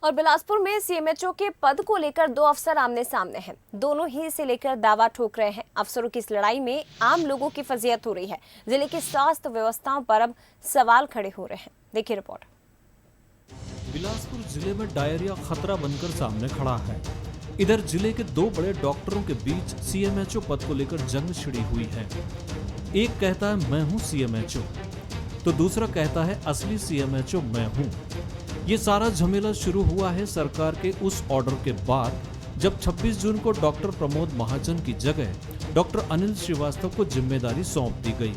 और बिलासपुर में सीएमएचओ के पद को लेकर दो अफसर आमने सामने हैं। दोनों ही इसे लेकर दावा ठोक रहे हैं। अफसरों की इस लड़ाई में आम लोगों की फजीहत हो रही है। जिले की स्वास्थ्य व्यवस्थाओं पर अब सवाल खड़े हो रहे हैं। देखिए रिपोर्ट। बिलासपुर जिले में डायरिया खतरा बनकर सामने खड़ा है। इधर जिले के दो बड़े डॉक्टरों के बीच सीएमएचओ पद को लेकर जंग छिड़ी हुई है। एक कहता है मैं हूं सीएमएचओ, तो दूसरा कहता है असली सीएमएचओ मैं हूं। ये सारा झमेला शुरू हुआ है सरकार के उस ऑर्डर के बाद जब 26 जून को डॉक्टर प्रमोद महाजन की जगह डॉक्टर अनिल श्रीवास्तव को जिम्मेदारी सौंप दी गई।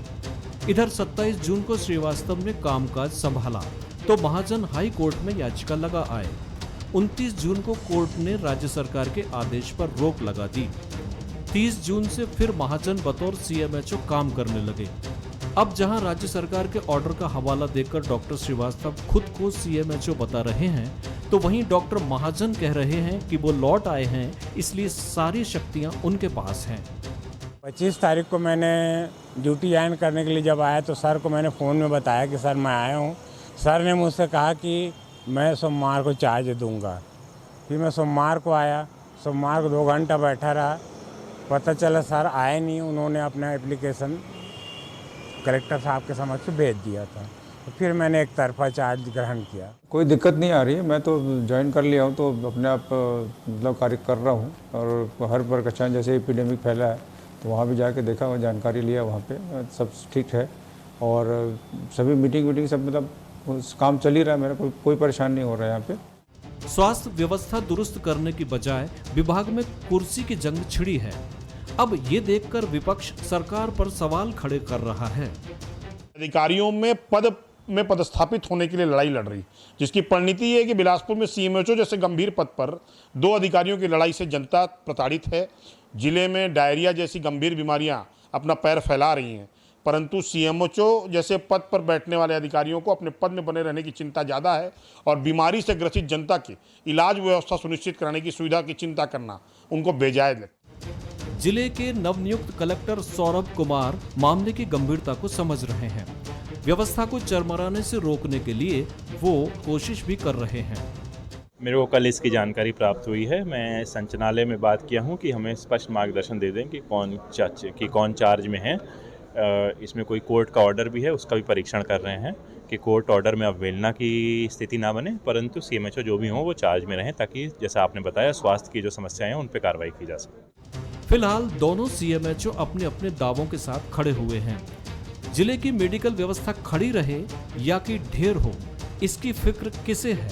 इधर 27 जून को श्रीवास्तव ने कामकाज संभाला तो महाजन हाई कोर्ट में याचिका लगा आए। 29 जून को कोर्ट ने राज्य सरकार के आदेश पर रोक लगा दी। 30 जून से फिर महाजन बतौर सीएमएचओ काम करने लगे। अब जहां राज्य सरकार के ऑर्डर का हवाला देकर डॉक्टर श्रीवास्तव खुद को सीएमएचओ बता रहे हैं, तो वहीं डॉक्टर महाजन कह रहे हैं कि वो लौट आए हैं, इसलिए सारी शक्तियां उनके पास हैं। 25 तारीख को मैंने ड्यूटी ज्वाइन करने के लिए जब आया तो सर को मैंने फ़ोन में बताया कि सर मैं आया हूँ। सर ने मुझसे कहा कि मैं सोमवार को चार्ज दूंगा। फिर मैं सोमवार को आया, सोमवार को 2 घंटा बैठा रहा। पता चला सर आए नहीं। उन्होंने अपना एप्लीकेशन कलेक्टर साहब के समक्ष भेज दिया था। तो फिर मैंने एक तरफा चार्ज ग्रहण किया। कोई दिक्कत नहीं आ रही है। मैं तो ज्वाइन कर लिया हूँ, तो अपने आप मतलब कार्य कर रहा हूँ। और हर प्रकरण जैसे एपिडेमिक फैला है तो वहाँ भी जाके देखा, वहाँ जानकारी लिया, वहाँ पे सब ठीक है। और सभी मीटिंग सब मतलब काम चल ही रहा है। मेरा कोई परेशानी नहीं हो रहा है यहाँ पे। स्वास्थ्य व्यवस्था दुरुस्त करने की बजाय विभाग में कुर्सी की जंग छिड़ी है। अब ये देखकर विपक्ष सरकार पर सवाल खड़े कर रहा है। अधिकारियों में पदस्थापित होने के लिए लड़ाई लड़ रही, जिसकी परिणति है कि बिलासपुर में सीएमएचओ जैसे गंभीर पद पर 2 अधिकारियों की लड़ाई से जनता प्रताड़ित है। जिले में डायरिया जैसी गंभीर बीमारियां अपना पैर फैला रही हैं, परंतु सीएमएचओ जैसे पद पर बैठने वाले अधिकारियों को अपने पद में बने रहने की चिंता ज़्यादा है और बीमारी से ग्रसित जनता की इलाज व्यवस्था सुनिश्चित कराने की सुविधा की चिंता करना उनको बेजायज लगता है। जिले के नवनियुक्त कलेक्टर सौरभ कुमार मामले की गंभीरता को समझ रहे हैं। व्यवस्था को चरमराने से रोकने के लिए वो कोशिश भी कर रहे हैं। मेरे को कल इसकी जानकारी प्राप्त हुई है। मैं संचालनालय में बात किया हूं कि हमें स्पष्ट मार्गदर्शन दे दें कि कौन चार्ज में है। इसमें कोई कोर्ट का ऑर्डर भी है, उसका भी परीक्षण कर रहे हैं कि कोर्ट ऑर्डर में अवहेलना की स्थिति ना बने, परंतु सीएमएचओ जो भी हों वो चार्ज में रहें, ताकि जैसा आपने बताया स्वास्थ्य की जो समस्याएं हैं उन पर कार्रवाई की जा सके। फिलहाल दोनों सीएमएचओ अपने अपने दावों के साथ खड़े हुए हैं। जिले की मेडिकल व्यवस्था खड़ी रहे या कि ढेर हो, इसकी फिक्र किसे है?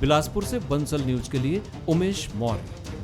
बिलासपुर से बंसल न्यूज के लिए उमेश मौर्य।